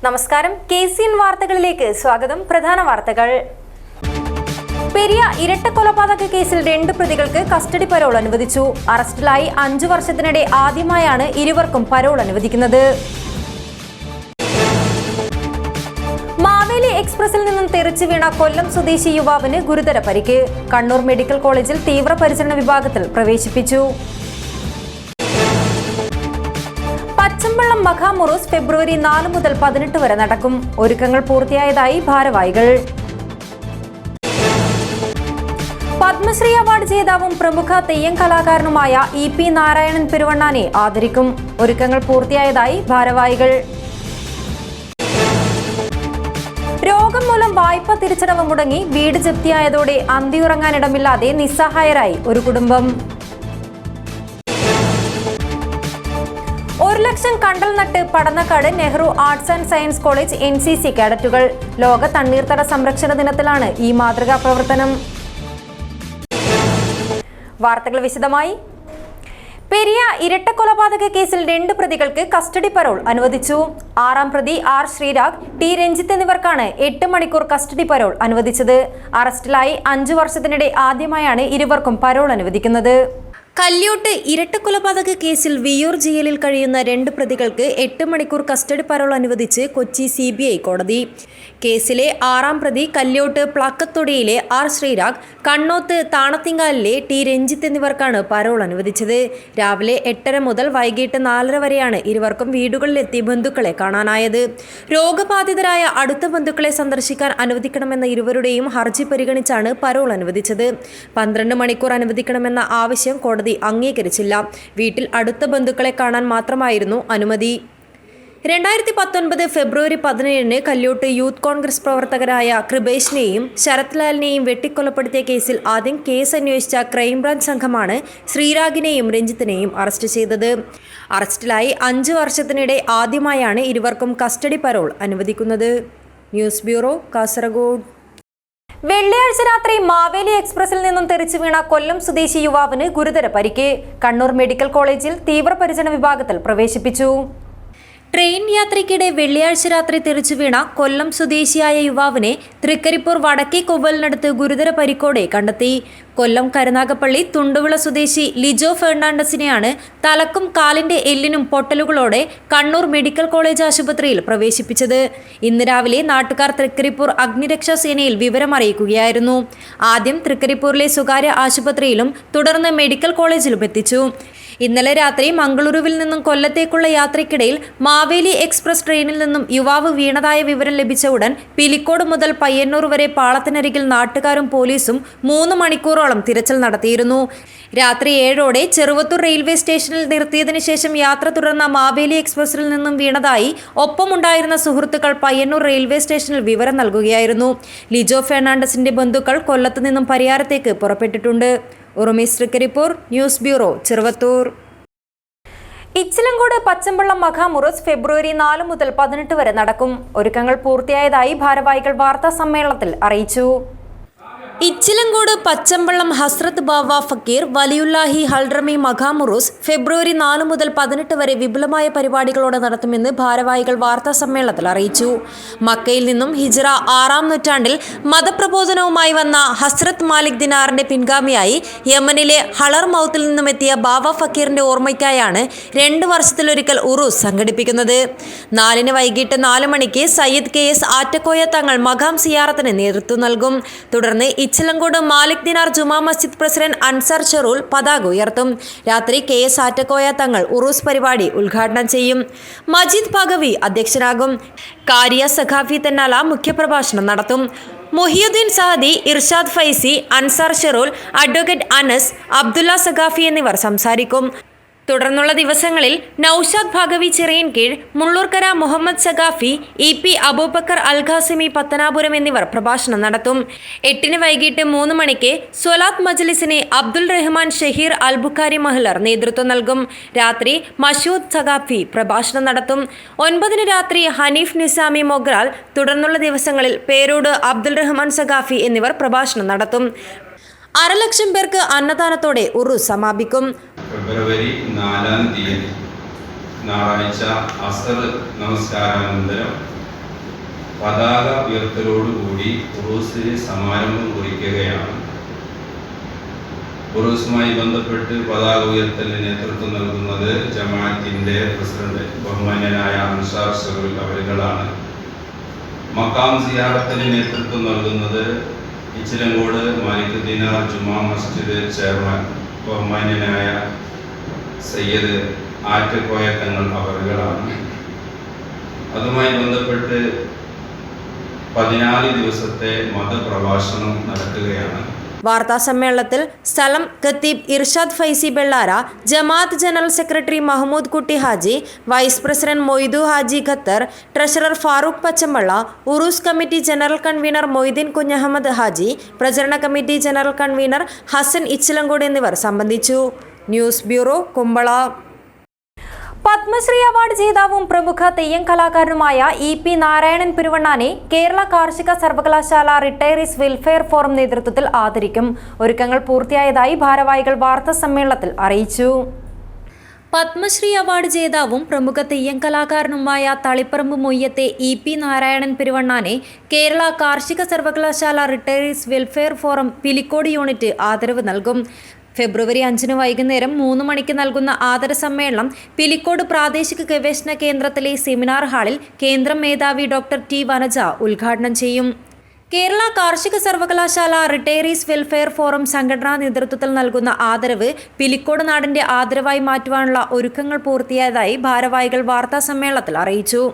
നമസ്കാരം, KCN വാർത്തകളിലേക്ക് സ്വാഗതം. പ്രധാന വാർത്തകൾ. പെരിയ ഇരട്ടക്കൊലപാതക കേസിൽ 2 പ്രതികൾക്ക് കസ്റ്റഡി പരോൾ അനുവദിച്ചു. അറസ്റ്റിലായി 5 വർഷത്തിനിടെ ആദ്യമായാണ് ഇരുവർക്കും പരോൾ അനുവദിക്കുന്നത്. മാവേലി എക്സ്പ്രസിൽ നിന്നും തെറിച്ചു വീണ കൊല്ലം സ്വദേശി യുവാവിന് ഗുരുതര പരിക്ക്. കണ്ണൂർ മെഡിക്കൽ കോളേജിൽ തീവ്രപരിചരണ വിഭാഗത്തിൽ പ്രവേശിപ്പിച്ചു. പച്ചമ്പള്ളം മഖാമുറൂസ് ഫെബ്രുവരി 4 മുതൽ 18 വരെ നടക്കും. ഒരുക്കങ്ങൾ പൂർത്തിയായതായി ഭാരവാഹികൾ. പത്മശ്രീ അവാർഡ് ജേതാവും പ്രമുഖ തെയ്യം കലാകാരനുമായ EP നാരായണൻ പെരുവണ്ണാനെ ആദരിക്കും. ഒരുക്കങ്ങൾ പൂർത്തിയായതായി ഭാരവാഹികൾ. രോഗം മൂലം വായ്പ തിരിച്ചടവ് മുടങ്ങി വീട് ജപ്തിയായതോടെ അന്തിയുറങ്ങാനിടമില്ലാതെ നിസ്സഹായരായി ഒരു കുടുംബം. 1 ലക്ഷം കണ്ടൽ നട്ട് Padannakkad Nehru arts and science college NCC കേഡറ്റുകൾ. ലോക തണ്ണീർത്തട സംരക്ഷണ ദിനത്തിലാണ് ഈ മാതൃകാ പ്രവർത്തനം. വാർത്തകൾ വിശദമായി. പെരിയ ഇരട്ടക്കൊലപാതക കേസിൽ 2 പ്രതികൾക്ക് കസ്റ്റഡി പരോൾ അനുവദിച്ചു. 6ാം പ്രതി R ശ്രീരാഗ്, T രഞ്ജിത്ത് എന്നിവർക്കാണ് 8 മണിക്കൂർ കസ്റ്റഡി പരോൾ അനുവദിച്ചത്. അറസ്റ്റിലായി 5 വർഷത്തിനിടെ ആദ്യമായാണ് ഇരുവർക്കും പരോൾ അനുവദിക്കുന്നത്. കല്യോട്ട് ഇരട്ടക്കൊലപാതക കേസിൽ വിയ്യൂർ ജയിലിൽ കഴിയുന്ന 2 പ്രതികൾക്ക് 8 മണിക്കൂർ കസ്റ്റഡി പരോൾ അനുവദിച്ച് കൊച്ചി CBI കോടതി. കേസിലെ 6ാം പ്രതി കല്യോട്ട് പ്ലാക്കത്തൊടിയിലെ R ശ്രീരാഗ്, കണ്ണോത്ത് താണത്തിങ്കാലിലെ T രഞ്ജിത്ത് എന്നിവർക്കാണ് പരോൾ അനുവദിച്ചത്. രാവിലെ 8:30 മുതൽ വൈകിട്ട് 4:30 വരെയാണ് ഇരുവർക്കും വീടുകളിലെത്തി ബന്ധുക്കളെ കാണാനായത്. രോഗബാധിതരായ അടുത്ത ബന്ധുക്കളെ സന്ദർശിക്കാൻ അനുവദിക്കണമെന്ന ഇരുവരുടെയും ഹർജി പരിഗണിച്ചാണ് പരോൾ അനുവദിച്ചത്. 12 മണിക്കൂർ അനുവദിക്കണമെന്ന ആവശ്യം കോടതി അംഗീകരിച്ചില്ല. വീട്ടിൽ അടുത്ത ബന്ധുക്കളെ കാണാൻ മാത്രമായിരുന്നു അനുമതി. 2019 ഫെബ്രുവരി 17 കല്യോട്ട് യൂത്ത് കോൺഗ്രസ് പ്രവർത്തകരായ കൃപേഷിനെയും ശരത് ലാലിനെയും വെട്ടിക്കൊലപ്പെടുത്തിയ കേസിൽ ആദ്യം കേസ് അന്വേഷിച്ച ക്രൈംബ്രാഞ്ച് സംഘമാണ് ശ്രീരാഗിനെയും രഞ്ജിത്തിനെയും അറസ്റ്റ് ചെയ്തത്. അറസ്റ്റിലായി 5 വർഷത്തിനിടെ ആദ്യമായാണ് ഇരുവർക്കും കസ്റ്റഡി പരോൾ അനുവദിക്കുന്നത്. News bureau, Kasaragod. വെള്ളിയാഴ്ച രാത്രി മാവേലി എക്സ്പ്രസിൽ നിന്നും തെറിച്ചു വീണ കൊല്ലം സ്വദേശി യുവാവിന് ഗുരുതര പരിക്ക്. കണ്ണൂർ മെഡിക്കൽ കോളേജിൽ തീവ്രപരിചരണ വിഭാഗത്തിൽ പ്രവേശിപ്പിച്ചു. ട്രെയിൻ യാത്രയ്ക്കിടെ വെള്ളിയാഴ്ച രാത്രി തെറിച്ചു വീണ കൊല്ലം സ്വദേശിയായ യുവാവിനെ തൃക്കരിപ്പൂർ വടക്കേ കൊവ്വലിനടുത്ത് ഗുരുതര പരിക്കോടെ കണ്ടെത്തി. കൊല്ലം കരുനാഗപ്പള്ളി തുണ്ടുവിള സ്വദേശി ലിജോ ഫെർണാണ്ടസിനെയാണ് തലക്കും കാലിന്റെ എല്ലിനും പൊട്ടലുകളോടെ കണ്ണൂർ മെഡിക്കൽ കോളേജ് ആശുപത്രിയിൽ പ്രവേശിപ്പിച്ചത്. ഇന്ന് രാവിലെ നാട്ടുകാർ തൃക്കരിപ്പൂർ അഗ്നിരക്ഷാ സേനയിൽ വിവരമറിയിക്കുകയായിരുന്നു. ആദ്യം തൃക്കരിപ്പൂരിലെ സ്വകാര്യ ആശുപത്രിയിലും തുടർന്ന് മെഡിക്കൽ കോളേജിലും എത്തിച്ചു. ഇന്നലെ രാത്രി മംഗളൂരുവിൽ നിന്നും കൊല്ലത്തേക്കുള്ള യാത്രയ്ക്കിടയിൽ മാവേലി എക്സ്പ്രസ് ട്രെയിനിൽ നിന്നും യുവാവ് വീണതായ വിവരം ലഭിച്ച ഉടൻ പിലിക്കോട് മുതൽ പയ്യന്നൂർ വരെ പാളത്തിനരികിൽ നാട്ടുകാരും പോലീസും 3 മണിക്കൂറോളം തിരച്ചിൽ നടത്തിയിരുന്നു. രാത്രി 7ഓടെ ചെറുവത്തൂർ റെയിൽവേ സ്റ്റേഷനിൽ നിർത്തിയതിനു ശേഷം യാത്ര തുടർന്ന മാവേലി എക്സ്പ്രസിൽ നിന്നും വീണതായി ഒപ്പമുണ്ടായിരുന്ന സുഹൃത്തുക്കൾ പയ്യന്നൂർ റെയിൽവേ സ്റ്റേഷനിൽ വിവരം നൽകുകയായിരുന്നു. ലിജോ ഫെർണാണ്ടസിന്റെ ബന്ധുക്കൾ കൊല്ലത്ത് നിന്നും പരിയാരത്തേക്ക് പുറപ്പെട്ടിട്ടുണ്ട്. ഉറുമീസ് തൃക്കരിപ്പൂർ, ന്യൂസ് ബ്യൂറോ, ചെറുവത്തൂർ. ഇച്ചിലങ്കോട് പച്ചമ്പള്ളം മഖാമുറൂസ് ഫെബ്രുവരി 4 മുതൽ 18 വരെ നടക്കും. ഒരുക്കങ്ങൾ പൂർത്തിയായതായി ഭാരവാഹികൾ വാർത്താ സമ്മേളനത്തിൽ അറിയിച്ചു. ഇച്ചിലങ്കോട് പച്ചമ്പള്ളം ഹസ്രത്ത് ബാവ ഫക്കീർ വലിയുല്ലാഹി ഹൾറമി മഖാമുറൂസ് ഫെബ്രുവരി 4 മുതൽ 18 വരെ വിപുലമായ പരിപാടികളോടെ നടത്തുമെന്ന് ഭാരവാഹികൾ വാർത്താ സമ്മേളനത്തിൽ അറിയിച്ചു. മക്കയിൽ നിന്നും ഹിജ്റ 6-ാം നൂറ്റാണ്ടിൽ മതപ്രബോധനവുമായി വന്ന ഹസ്രത്ത് മാലിക് ദിനാറിന്റെ പിൻഗാമിയായി യമനിലെ ഹളർ മൗത്തിൽ നിന്നും എത്തിയ ബാവ ഫക്കീറിന്റെ ഓർമ്മയ്ക്കായാണ് 2 വർഷത്തിലൊരിക്കൽ ഉറൂസ് സംഘടിപ്പിക്കുന്നത്. 4-ന് വൈകിട്ട് 4 മണിക്ക് സയ്യിദ് KS ആറ്റക്കോയ തങ്ങൾ മഖാം സിയാറത്തിന് നേതൃത്വം നൽകും. തുടർന്ന് ഇച്ചിലങ്കോട് മാലിക് ദിനാർ ജുമാ മസ്ജിദ് പ്രസിഡന്റ് അൻസാർ ചെറൂൽ പതാക ഉയർത്തും. രാത്രി KS ആറ്റക്കോയ തങ്ങൾ ഉറൂസ് പരിപാടി ഉദ്ഘാടനം ചെയ്യും. മജീദ് ഭഗവി അധ്യക്ഷനാകും. കാരിയ സഖാഫി തന്നാല മുഖ്യപ്രഭാഷണം നടത്തും. മുഹിയുദ്ദീൻ സഹദി, ഇർഷാദ് ഫൈസി, അൻസാർ ഷെറൂൽ, അഡ്വക്കേറ്റ് അനസ്, അബ്ദുള്ള സഖാഫി എന്നിവർ സംസാരിക്കും. തുടർന്നുള്ള ദിവസങ്ങളിൽ നൌഷാദ് ഭാഗവി ചിറയൻകീഴ്, മുള്ളൂർക്കര മുഹമ്മദ് സഖാഫി, EP അബൂബക്കർ അൽ ഖാസിമി പത്തനാപുരം എന്നിവർ പ്രഭാഷണം നടത്തും. 8-ന് വൈകിട്ട് 3 മണിക്ക് സ്വലാത്ത് മജ്ലിസിന് അബ്ദുൾ റഹ്മാൻ ഷഹീർ അൽ ബുഖാരി മഹ്ലർ നേതൃത്വം നൽകും. രാത്രി മഷൂദ് സഖാഫി പ്രഭാഷണം നടത്തും. 9-ന് രാത്രി ഹനീഫ് നിസാമി മൊഗ്രാൽ. തുടർന്നുള്ള ദിവസങ്ങളിൽ പേരോട് അബ്ദുൾ റഹ്മാൻ സഖാഫി എന്നിവർ പ്രഭാഷണം നടത്തും. 1/2 ലക്ഷം പേർക്ക് അന്നദാനത്തോടെ ഉറൂസ് സമാപിക്കും. ഫെബ്രുവരി 4-ാം തീയതി ഞായറാഴ്ച അസർ നമസ്കാരാനന്തരം പതാക ഉയർത്തലോടുകൂടി ഉറൂസിന് സമാരംഭം കുറിക്കുകയാണ്. ഉറൂസുമായി ബന്ധപ്പെട്ട് പതാക ഉയർത്തലിന് നേതൃത്വം നൽകുന്നത് ജമാഅത്തിന്റെ പ്രസിഡന്റ് ബഹുമാന്യനായ അൻസാർ സഹൽ അവരുകളാണ്. മക്കാം സിയാറത്തിന് നേതൃത്വം നൽകുന്നത് ഇച്ചിലങ്കോട് മാലിക് ദിനാർ ജുമാ മസ്ജിദ് ചെയർമാൻ ബഹുമാന്യനായ സയ്യിദ് ആറ്റക്കോയ തങ്ങൾ അവരുകളാണ്. അതുമായി ബന്ധപ്പെട്ട് 14 ദിവസത്തെ മതപ്രഭാഷണം നടക്കുകയാണ്. വാർത്താ സമ്മേളനത്തിൽ സ്ഥലം ഖത്തീബ് ഇർഷാദ് ഫൈസി ബെള്ളാര, ജമാഅത്ത് general secretary Mahmood Kutty Haji, vice president Moidu Haji Qatar, treasurer Farooq Pachambala, Urus committee general convener Moideen Kunhahammed Haji, പ്രചരണ committee general convener Hassan Ichilangod എന്നിവർ സംബന്ധിച്ചു. News bureau, Kumbla. Padmashri award ജേതാവും പ്രമുഖ തെയ്യം കലാകാരനുമായ ഇ.പി. നാരായണൻ പെരുവണ്ണാനെ കേരള കാർഷിക സർവകലാശാല റിട്ടയറീസ് വെൽഫെയർ ഫോറം നേതൃത്വത്തിൽ ആദരിക്കും. ഒരുക്കങ്ങൾ പൂർത്തിയായതായി ഭാരവാഹികൾ വാർത്താ സമ്മേളനത്തിൽ അറിയിച്ചു. പത്മശ്രീ അവാർഡ് ജേതാവും പ്രമുഖ തെയ്യം കലാകാരനുമായ തളിപ്പറമ്പ് മൊയ്യത്തെ ഇ.പി. നാരായണൻ പെരുവണ്ണാനെ കേരള കാർഷിക സർവകലാശാല retirees welfare forum Pilicode unit ആദരവ് നൽകും. ഫെബ്രുവരി 5 വൈകുന്നേരം 3 മണിക്ക് നൽകുന്ന ആദര സമ്മേളനം പിലിക്കോട് പ്രാദേശിക ഗവേഷണ കേന്ദ്രത്തിലെ സെമിനാർ ഹാളിൽ കേന്ദ്രം മേധാവി ഡോക്ടർ ടി വനജ ഉദ്ഘാടനം ചെയ്യും. കേരള കാർഷിക സർവകലാശാല റിട്ടയറീസ് വെൽഫെയർ ഫോറം സംഘടനാ നേതൃത്വത്തിൽ നൽകുന്ന ആദരവ് പിലിക്കോട് നാടിന്റെ ആദരവായി മാറ്റുവാനുള്ള ഒരുക്കങ്ങൾ പൂർത്തിയായതായി ഭാരവാഹികൾ വാർത്താ സമ്മേളനത്തിൽ അറിയിച്ചു.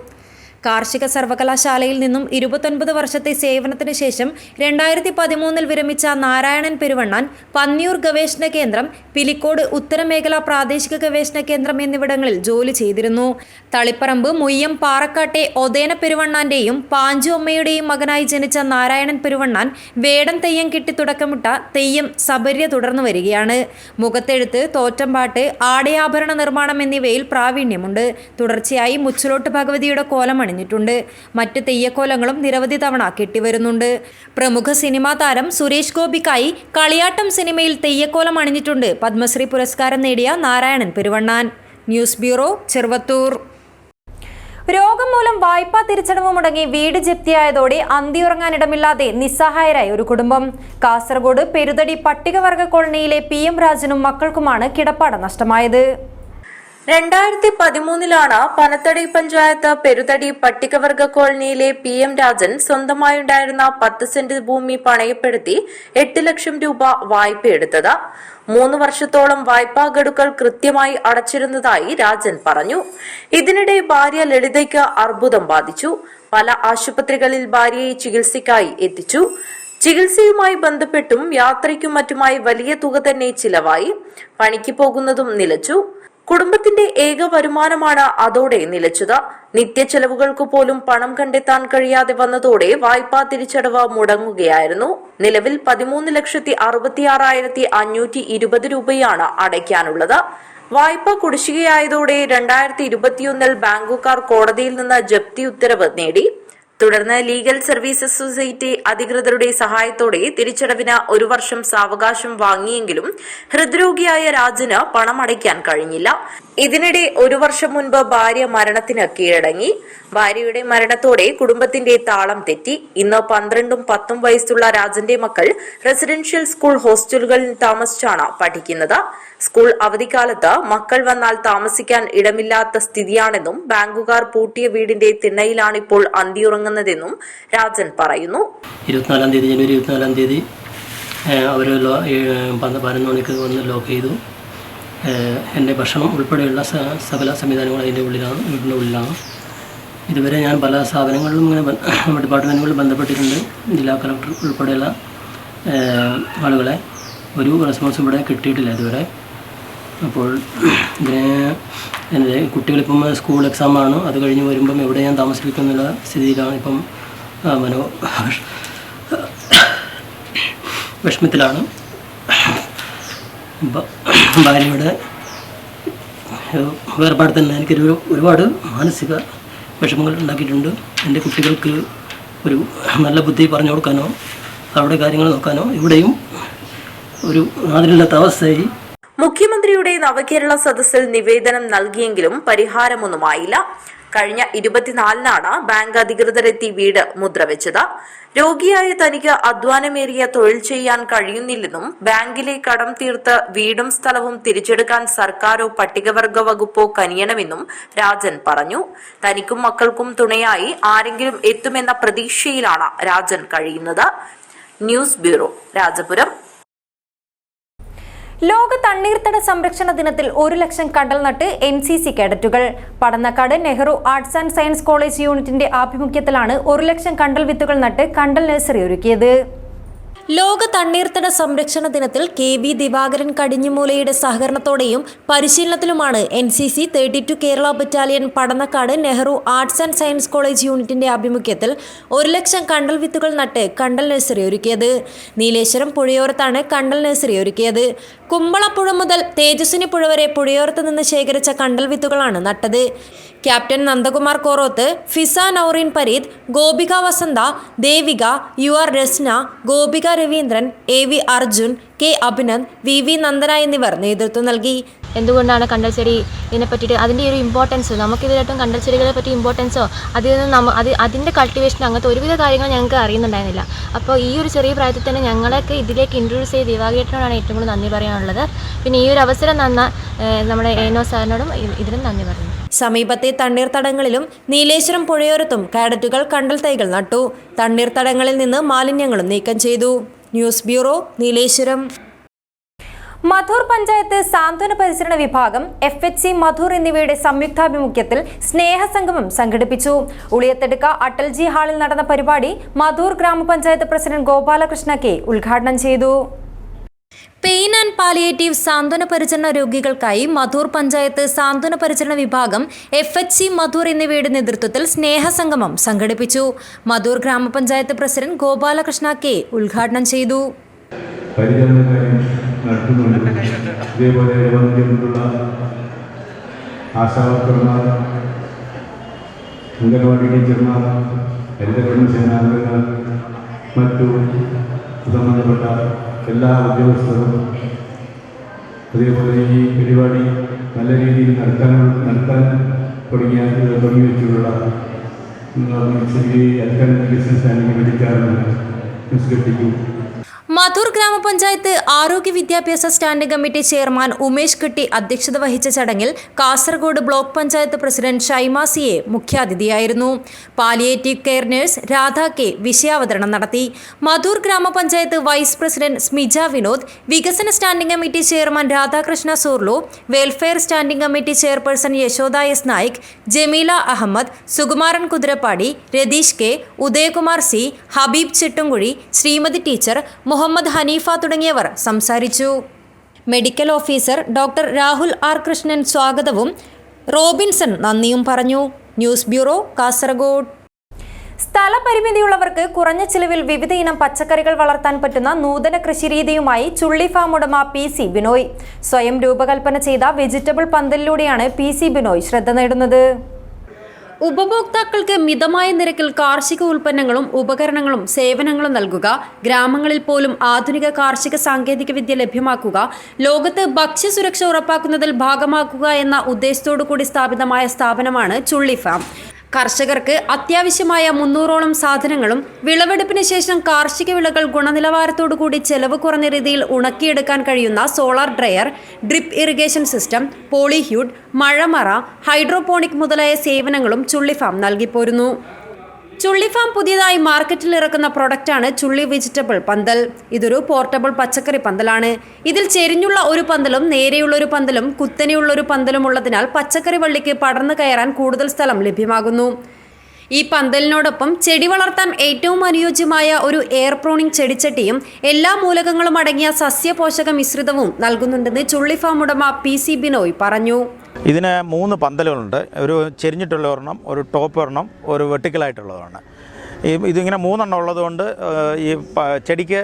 കാർഷിക സർവകലാശാലയിൽ നിന്നും 29 വർഷത്തെ സേവനത്തിന് ശേഷം 2013 വിരമിച്ച നാരായണൻ പെരുവണ്ണാൻ പന്നിയൂർ ഗവേഷണ കേന്ദ്രം, പിലിക്കോട് ഉത്തരമേഖല പ്രാദേശിക ഗവേഷണ കേന്ദ്രം എന്നിവിടങ്ങളിൽ ജോലി ചെയ്തിരുന്നു. തളിപ്പറമ്പ് മുയ്യം പാറക്കാട്ടെ ഒതേന പെരുവണ്ണാന്റെയും പാഞ്ചു അമ്മയുടെയും മകനായി ജനിച്ച നാരായണൻ പെരുവണ്ണാൻ വേടൻ തെയ്യം കിട്ടി തുടക്കമിട്ട തെയ്യം സബര്യ തുടർന്നു വരികയാണ്. മുഖത്തെഴുത്ത്, തോറ്റമ്പാട്ട്, ആടയാഭരണ നിർമ്മാണം എന്നിവയിൽ പ്രാവീണ്യമുണ്ട്. തുടർച്ചയായി മുച്ചിലോട്ട് ഭഗവതിയുടെ കോലം ണിഞ്ഞിട്ടുണ്ട്. മറ്റ് തെയ്യക്കോലങ്ങളും നിരവധി തവണ കെട്ടിവരുന്നുണ്ട്. പ്രമുഖ സിനിമാ താരം സുരേഷ് ഗോപിക്കായി കളിയാട്ടം സിനിമയിൽ തെയ്യക്കോലം അണിഞ്ഞിട്ടുണ്ട് പത്മശ്രീ പുരസ്കാരം നേടിയ നാരായണൻ പെരുവണ്ണാൻ. News bureau, Cheruvathur. രോഗം മൂലം വായ്പാ തിരിച്ചടവ് മുടങ്ങി വീട് ജപ്തിയായതോടെ അന്തിയുറങ്ങാനിടമില്ലാതെ നിസ്സഹായരായ ഒരു കുടുംബം. കാസർഗോഡ് പെരുതടി പട്ടികവർഗ കോളനിയിലെ PM രാജനും മക്കൾക്കുമാണ് കിടപ്പാട നഷ്ടമായത്. 2013 പനത്തടി പഞ്ചായത്ത് പെരുതടി പട്ടികവർഗ കോളനിയിലെ PM രാജൻ സ്വന്തമായുണ്ടായിരുന്ന 10 സെന്റ് ഭൂമി പണയപ്പെടുത്തി 8 ലക്ഷം രൂപ വായ്പയെടുത്തത്. 3 വർഷത്തോളം വായ്പാ ഗഡുക്കൾ കൃത്യമായി അടച്ചിരുന്നതായി രാജൻ പറഞ്ഞു. ഇതിനിടെ ഭാര്യ ലളിതയ്ക്ക് അർബുദം ബാധിച്ചു. പല ആശുപത്രികളിൽ ഭാര്യയെ ചികിത്സയ്ക്കായി എത്തിച്ചു. ചികിത്സയുമായി ബന്ധപ്പെട്ടും യാത്രയ്ക്കും മറ്റുമായി വലിയ തുക തന്നെ ചിലവായി. പണിക്ക് പോകുന്നതും നിലച്ചു. കുടുംബത്തിന്റെ ഏക വരുമാനമാണ് അതോടെ നിലച്ചത്. നിത്യച്ചെലവുകൾക്ക് പോലും പണം കണ്ടെത്താൻ കഴിയാതെ വന്നതോടെ വായ്പാ തിരിച്ചടവ് മുടങ്ങുകയായിരുന്നു. നിലവിൽ 13,66,520 രൂപയാണ് അടയ്ക്കാനുള്ളത്. വായ്പ കുടിശ്ശികയായതോടെ 2021 ബാങ്കുകാർ കോടതിയിൽ നിന്ന് ജപ്തി ഉത്തരവ് നേടി. തുടർന്ന് ലീഗൽ സർവീസസ് സൊസൈറ്റി അധികൃതരുടെ സഹായത്തോടെ തിരിച്ചടവിന് 1 വർഷം സാവകാശം വാങ്ങിയെങ്കിലും ഹൃദ്രോഗിയായ രാജന് പണം അടയ്ക്കാൻ കഴിഞ്ഞില്ല. ഇതിനിടെ 1 വർഷം മുൻപ് ഭാര്യ മരണത്തിന് കീഴടങ്ങി. ഭാര്യയുടെ മരണത്തോടെ കുടുംബത്തിന്റെ താളം തെറ്റി. ഇന്ന് 12ഉം 10ഉം വയസ്സുള്ള രാജന്റെ മക്കൾ റെസിഡൻഷ്യൽ സ്കൂൾ ഹോസ്റ്റലുകളിൽ താമസിച്ചാണ് പഠിക്കുന്നത്. സ്കൂൾ അവധിക്കാലത്ത് മക്കൾ വന്നാൽ താമസിക്കാൻ ഇടമില്ലാത്ത സ്ഥിതിയാണെന്നും ബാങ്കുകാർ പൂട്ടിയ വീടിന്റെ തിണ്ണയിലാണിപ്പോൾ അന്തിയുറങ്ങുന്നതെന്നും രാജൻ പറയുന്നു. 24 തീയതി ജനുവരി 24 തീയതി അവർ 11 മണിക്ക് വന്ന് ലോക്ക് ചെയ്തു. എൻ്റെ ഭക്ഷണം ഉൾപ്പെടെയുള്ള സകല സംവിധാനങ്ങളും അതിൻ്റെ ഉള്ളിലാണ്, വീടിൻ്റെ ഉള്ളിലാണ്. ഇതുവരെ ഞാൻ പല സ്ഥാപനങ്ങളിലും ഇങ്ങനെ ഡിപ്പാർട്ട്മെൻറ്റുകളിൽ ബന്ധപ്പെട്ടിട്ടുണ്ട്. ജില്ലാ കളക്ടർ ഉൾപ്പെടെയുള്ള ആളുകളെ ഒരു റെസ്പോൺസും ഇവിടെ കിട്ടിയിട്ടില്ല ഇതുവരെ. അപ്പോൾ ഇതിന് എൻ്റെ കുട്ടികളിപ്പം സ്കൂൾ എക്സാമാണ്. അത് കഴിഞ്ഞ് വരുമ്പം എവിടെ ഞാൻ താമസിപ്പിക്കുന്നുള്ള സ്ഥിതിയിലാണ്. ഇപ്പം വിഷമത്തിലാണ്. ഭാര്യയുടെ വേർപാട് തന്നെ എനിക്കൊരു ഒരുപാട് മാനസിക വിഷമങ്ങൾ ഉണ്ടാക്കിയിട്ടുണ്ട്. എൻ്റെ കുട്ടികൾക്ക് ഒരു നല്ല ബുദ്ധി പറഞ്ഞു കൊടുക്കാനോ അവരുടെ കാര്യങ്ങൾ നോക്കാനോ ഇവിടെയും ഒരു നാതിരില്ലാത്ത അവസ്ഥയായി. മുഖ്യമന്ത്രിയുടെ നവകേരള സദസ്സിൽ നിവേദനം നൽകിയെങ്കിലും പരിഹാരമൊന്നുമായില്ല. കഴിഞ്ഞ 24-നാണ് ബാങ്ക് അധികൃതരെത്തി വീട് മുദ്രവെച്ചത്. രോഗിയായ തനിക്ക് അധ്വാനമേറിയ തൊഴിൽ ചെയ്യാൻ കഴിയുന്നില്ലെന്നും ബാങ്കിലെ കടം തീർത്ത് വീടും സ്ഥലവും തിരിച്ചെടുക്കാൻ സർക്കാരോ പട്ടികവർഗ വകുപ്പോ കനിയണമെന്നും രാജൻ പറഞ്ഞു. തനിക്കും മക്കൾക്കും തുണയായി ആരെങ്കിലും എത്തുമെന്ന പ്രതീക്ഷയിലാണ് രാജൻ കഴിയുന്നത്. News bureau, Rajapuram. ലോക തണ്ണീർത്തട സംരക്ഷണ ദിനത്തിൽ 1 ലക്ഷം കണ്ടൽ നട്ട് NCC കേഡറ്റുകൾ. Padannakkad Nehru arts and science college യൂണിറ്റിന്റെ ആഭിമുഖ്യത്തിലാണ് 1 ലക്ഷം കണ്ടൽ വിത്തുകൾ നട്ട് കണ്ടൽ നഴ്സറി ഒരുക്കിയത്. ലോക തണ്ണീർത്തട സംരക്ഷണ ദിനത്തിൽ KV ദിവാകരൻ കടിഞ്ഞുമൂലയുടെ സഹകരണത്തോടെയും പരിശീലനത്തിലുമാണ് NCC 32 Kerala battalion Padannakkad Nehru arts and science college യൂണിറ്റിന്റെ ആഭിമുഖ്യത്തിൽ 1 ലക്ഷം കണ്ടൽ വിത്തുകൾ നട്ട് കണ്ടൽ നഴ്സറി ഒരുക്കിയത്. നീലേശ്വരം പുഴയോരത്താണ് കണ്ടൽ നഴ്സറി ഒരുക്കിയത്. കുമ്പളപ്പുഴ മുതൽ തേജസ്വിനി പുഴ വരെ പുഴയോരത്ത് നിന്ന് ശേഖരിച്ച കണ്ടൽ വിത്തുകളാണ് നട്ടത്. Captain Nandakumar Koroth, Fiza Naureen Pareed, Gopika Vasantha, Devika, UR Rasna, Gopika Raveendran, AV Arjun, K Abhinand, VV Nandana എന്നിവർ നേതൃത്വം നൽകി. എന്തുകൊണ്ടാണ് കണ്ടൽ ചെടി ഇതിനെ പറ്റിയിട്ട് അതിൻ്റെ ഒരു ഇമ്പോർട്ടൻസ് നമുക്കിതിലായിട്ടും കണ്ടൽ ചെടികളെ പറ്റി ഇമ്പോർട്ടൻസോ അതിൻ്റെ കൾട്ടിവേഷൻ അങ്ങനത്തെ ഒരുവിധ കാര്യങ്ങൾ ഞങ്ങൾക്ക് അറിയുന്നുണ്ടായിരുന്നില്ല. അപ്പോൾ ഈ ഒരു ചെറിയ പ്രായത്തിൽ തന്നെ ഞങ്ങളൊക്കെ ഇതിലേക്ക് ഇൻട്രൊഡ്യൂസ് ചെയ്ത് ദിവാകരനോടാണ് ഏറ്റവും കൂടുതൽ നന്ദി പറയാനുള്ളത്. പിന്നെ ഈ ഒരു അവസരം തന്ന നമ്മുടെ ഏനോ സാറിനോടും ഇതിനും നന്ദി പറയുന്നു. സമീപത്തെ തണ്ണീർത്തടങ്ങളിലും നീലേശ്വരം പുഴയോരത്തും കാഡറ്റുകൾ കണ്ടൽ തൈകൾ നട്ടു. തണ്ണീർത്തടങ്ങളിൽ നിന്ന് മാലിന്യങ്ങളും നീക്കം ചെയ്തു. News bureau, Nileshwaram. മധൂർ പഞ്ചായത്ത് സാന്ത്വന പരിസരണ വിഭാഗം, FHC മധൂർ എന്നിവയുടെ സംയുക്താഭിമുഖ്യത്തിൽ സ്നേഹസംഗമം സംഘടിപ്പിച്ചു. ഉളിയത്തെടുക്ക അടൽജി ഹാളിൽ നടന്ന പരിപാടി മധൂർ ഗ്രാമപഞ്ചായത്ത് പ്രസിഡന്റ് ഗോപാലകൃഷ്ണ K ഉദ്ഘാടനം ചെയ്തു. പെയിൻ ആൻഡ് പാലിയേറ്റീവ് സാന്ത്വന പരിചരണ രോഗികൾക്കായി മധൂർ പഞ്ചായത്ത് സാന്ത്വന പരിചരണ വിഭാഗം, FHC മധൂർ എന്നിവയുടെ നേതൃത്വത്തിൽ സ്നേഹസംഗമം സംഘടിപ്പിച്ചു. മധൂർ ഗ്രാമപഞ്ചായത്ത് പ്രസിഡന്റ് ഗോപാലകൃഷ്ണ K ഉദ്ഘാടനം ചെയ്തു. ഇതേപോലെ വന്നിട്ടുള്ള ആശാവർക്കർമാർ, അംഗനവാടി ടീച്ചർമാർ, ഹരിതകർമ്മ സേനാംഗങ്ങൾ, മറ്റു സംബന്ധപ്പെട്ട എല്ലാ ഉദ്യോഗസ്ഥരും അതേപോലെ ഈ പരിപാടി നല്ല രീതിയിൽ നടത്താൻ തുടങ്ങി വെച്ചുള്ള അക്കാദമിക് ബിസിനസ് സ്റ്റാൻഡിംഗ് കമ്മിറ്റിക്കാരന് നിഷ്കർഷിക്കും. മധൂർ ഗ്രാമപഞ്ചായത്ത് ആരോഗ്യ വിദ്യാഭ്യാസ സ്റ്റാൻഡിംഗ് കമ്മിറ്റി ചെയർമാൻ ഉമേഷ് കിട്ടി അധ്യക്ഷത വഹിച്ച ചടങ്ങിൽ Kasaragod block panchayat president Shaima CA മുഖ്യാതിഥിയായിരുന്നു. Palliative care nurse Radha K വിഷയാവതരണം നടത്തി. മധൂർ ഗ്രാമപഞ്ചായത്ത് വൈസ് പ്രസിഡന്റ് സ്മിജ വിനോദ്, വികസന standing committee chairman Radhakrishna Surlu, welfare standing committee chairperson Yashoda S Naik, Jameela Ahmed, Sukumaran Kuthirapady, Ratheesh K, Udayakumar C, Habeeb Chittumkuzhi, Shrimati teacher, Muhammad Haneefa തുടങ്ങിയവർ സംസാരിച്ചു. Medical officer doctor Rahul R Krishnan സ്വാഗതവും റോബിൻസൺ നന്ദിയും പറഞ്ഞു. News bureau, Kasaragod. സ്ഥലപരിമിതിയുള്ളവർക്ക് കുറഞ്ഞ ചിലവിൽ വിവിധ ഇനം പച്ചക്കറികൾ വളർത്താൻ പറ്റുന്ന നൂതന കൃഷിരീതിയുമായി ചുള്ളി ഫാം ഉടമ PC ബിനോയ്. സ്വയം രൂപകൽപ്പന ചെയ്ത വെജിറ്റബിൾ പന്തലിലൂടെയാണ് PC ബിനോയ് ശ്രദ്ധ നേടുന്നത്. ഉപഭോക്താക്കൾക്ക് മിതമായ നിരക്കിൽ കാർഷിക ഉൽപ്പന്നങ്ങളും ഉപകരണങ്ങളും സേവനങ്ങളും നൽകുക, ഗ്രാമങ്ങളിൽ പോലും ആധുനിക കാർഷിക സാങ്കേതിക വിദ്യ ലഭ്യമാക്കുക, ലോകത്ത് ഭക്ഷ്യസുരക്ഷ ഉറപ്പാക്കുന്നതിൽ ഭാഗമാക്കുക എന്ന ഉദ്ദേശത്തോടു കൂടി സ്ഥാപിതമായ സ്ഥാപനമാണ് ചുള്ളി ഫാം. കർഷകർക്ക് അത്യാവശ്യമായ 300ഓളം സാധനങ്ങളും വിളവെടുപ്പിന് ശേഷം കാർഷിക വിളകൾ ഗുണനിലവാരത്തോടുകൂടി ചെലവ് കുറഞ്ഞ രീതിയിൽ ഉണക്കിയെടുക്കാൻ കഴിയുന്ന solar dryer, drip irrigation system, പോളിഹ്യൂഡ്, മഴമറ, ഹൈഡ്രോപോണിക് മുതലായ സേവനങ്ങളും ചുള്ളി ഫാം നൽകിപ്പോരുന്നു. ചുള്ളി ഫാം പുതിയതായി മാർക്കറ്റിൽ ഇറക്കുന്ന പ്രൊഡക്റ്റാണ് ചുള്ളി വെജിറ്റബിൾ പന്തൽ. ഇതൊരു പോർട്ടബിൾ പച്ചക്കറി പന്തലാണ്. ഇതിൽ ചെരിഞ്ഞുള്ള ഒരു പന്തലും നേരെയുള്ളൊരു പന്തലും കുത്തനെയുള്ളൊരു പന്തലും ഉള്ളതിനാൽ പച്ചക്കറി വള്ളിക്ക് പടർന്നു കയറാൻ കൂടുതൽ സ്ഥലം ലഭ്യമാകുന്നു. ഈ പന്തലിനോടൊപ്പം ചെടി വളർത്താൻ ഏറ്റവും അനുയോജ്യമായ ഒരു എയർ പ്രോണിംഗ് ചെടിച്ചട്ടിയും എല്ലാ മൂലകങ്ങളും അടങ്ങിയ സസ്യപോഷക മിശ്രിതവും നൽകുന്നുണ്ടെന്ന് ചുള്ളി ഫാം ഉടമ PC ബിനോയ് പറഞ്ഞു. ഇതിന് 3 പന്തലുകളുണ്ട്. ഒരു ചെരിഞ്ഞിട്ടുള്ള ഒരെണ്ണം, ഒരു ടോപ്പ് ഒരെണ്ണം, ഒരു വെർട്ടിക്കലായിട്ടുള്ളതാണ്. ഇതിങ്ങനെ 3 എണ്ണം ഉള്ളതുകൊണ്ട് ഈ ചെടിക്ക്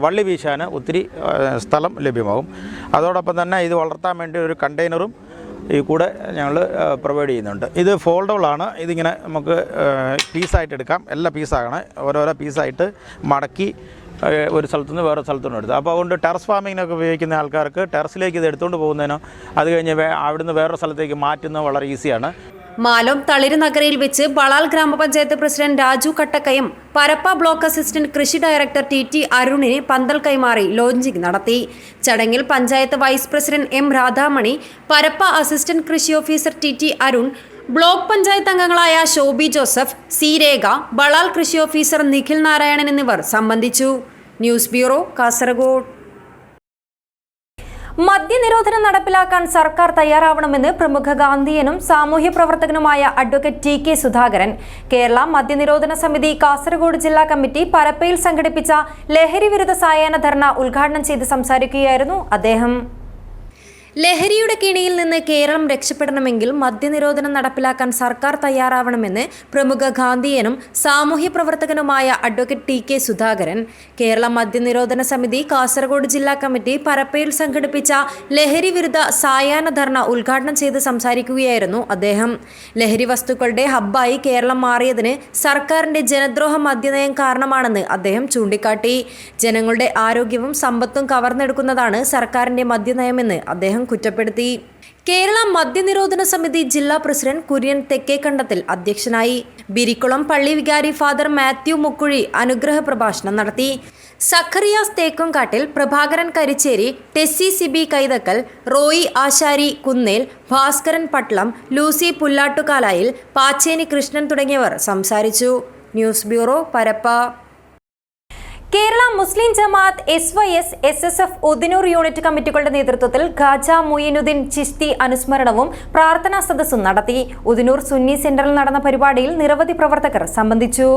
വള്ളി വീശാൻ ഒത്തിരി സ്ഥലം ലഭ്യമാകും. അതോടൊപ്പം തന്നെ ഇത് വളർത്താൻ വേണ്ടി ഒരു കണ്ടെയ്നറും ഈ കൂടെ ഞങ്ങൾ പ്രൊവൈഡ് ചെയ്യുന്നുണ്ട്. ഇത് ഫോൾഡബിളാണ്. ഇതിങ്ങനെ നമുക്ക് പീസായിട്ട് എടുക്കാം. എല്ലാ പീസാണ്, ഓരോരോ പീസായിട്ട് മടക്കി ഒരു സ്ഥലത്തുനിന്ന് വേറെ സ്ഥലത്തുനിന്ന് എടുത്തു. അപ്പോൾ അതുകൊണ്ട് ടെറസ് ഫാമിങ്ങിനൊക്കെ ഉപയോഗിക്കുന്ന ആൾക്കാർക്ക് ടെറസിലേക്ക് ഇത് എടുത്തുകൊണ്ട് പോകുന്നതിനോ അത് കഴിഞ്ഞ് അവിടുന്ന് വേറൊരു സ്ഥലത്തേക്ക് മാറ്റുന്നത് വളരെ ഈസിയാണ്. മാലോം തളിര് നഗരയിൽ വെച്ച് Balal grama panchayat president Raju Kattakkayam Parappa block assistant കൃഷി ഡയറക്ടർ ടി അരുണിന് പന്തൽ കൈമാറി ലോഞ്ചിംഗ് നടത്തി. ചടങ്ങിൽ panchayat vice president M Radhamani, Parappa assistant കൃഷി officer T Arun, block panchayat അംഗങ്ങളായ ശോഭി ജോസഫ്, സി രേഖ, ബളാൽ കൃഷി ഓഫീസർ നിഖിൽ നാരായണൻ എന്നിവർ സംബന്ധിച്ചു. News bureau, Kasaragod. മദ്യനിരോധനം നടപ്പിലാക്കാൻ സർക്കാർ തയ്യാറാവണമെന്ന് പ്രമുഖ ഗാന്ധിയനും സാമൂഹ്യ പ്രവർത്തകനുമായ അഡ്വക്കേറ്റ് ടി സുധാകരൻ. കേരള മദ്യനിരോധന സമിതി കാസർഗോഡ് ജില്ലാ കമ്മിറ്റി പരപ്പയിൽ സംഘടിപ്പിച്ച ലഹരി വിരുദ്ധ സായാഹ്ന ധർണ ഉദ്ഘാടനം ചെയ്ത് സംസാരിക്കുകയായിരുന്നു അദ്ദേഹം. ലഹരിയുടെ കെണിയിൽ നിന്ന് കേരളം രക്ഷപ്പെടണമെങ്കിൽ മദ്യനിരോധനം നടപ്പിലാക്കാൻ സർക്കാർ തയ്യാറാവണമെന്ന് പ്രമുഖ ഗാന്ധിയനും സാമൂഹ്യ പ്രവർത്തകനുമായ അഡ്വക്കേറ്റ് ടി സുധാകരൻ. കേരള മദ്യനിരോധന സമിതി കാസർഗോഡ് ജില്ലാ കമ്മിറ്റി പരപ്പയിൽ സംഘടിപ്പിച്ച ലഹരി വിരുദ്ധ സായാഹ്ന ധർണ ഉദ്ഘാടനം ചെയ്ത് സംസാരിക്കുകയായിരുന്നു അദ്ദേഹം. ലഹരി വസ്തുക്കളുടെ ഹബ്ബായി കേരളം മാറിയതിന് സർക്കാരിന്റെ ജനദ്രോഹ മദ്യനയം കാരണമാണെന്ന് അദ്ദേഹം ചൂണ്ടിക്കാട്ടി. ജനങ്ങളുടെ ആരോഗ്യവും സമ്പത്തും കവർന്നെടുക്കുന്നതാണ് സർക്കാരിന്റെ മദ്യനയമെന്ന് അദ്ദേഹം കുറ്റപ്പെടുത്തി. കേരള മദ്യനിരോധന സമിതി ജില്ലാ പ്രസിഡന്റ് കുര്യൻ തെക്കേക്കണ്ടത്തിൽ അധ്യക്ഷനായി. ബിരിക്കുളം പള്ളി വികാരി ഫാദർ മാത്യു മുക്കുഴി അനുഗ്രഹ പ്രഭാഷണം നടത്തി. സഖറിയാസ് തേക്കുംകാട്ടിൽ, പ്രഭാകരൻ കരിച്ചേരി, ടെസ്സി സിബി കൈതക്കൽ, റോയി ആശാരി കുന്നേൽ, ഭാസ്കരൻ പട്ളം, ലൂസി പുല്ലാട്ടുകാലായിൽ, പാച്ചേനി കൃഷ്ണൻ തുടങ്ങിയവർ സംസാരിച്ചു. News bureau, Parappa. Kerala Muslim ജമാഅത്ത് SYS SSF ഉദിനൂർ യൂണിറ്റ് കമ്മിറ്റികളുടെ നേതൃത്വത്തിൽ ഖാജ മുയിനുദ്ദീൻ ചിശ്തി അനുസ്മരണവും പ്രാർത്ഥനാ സദസ്സും നടത്തി. ഉദിനൂർ സുന്നി സെന്ററിൽ നടന്ന പരിപാടിയിൽ നിരവധി പ്രവർത്തകർ സംബന്ധിച്ചു.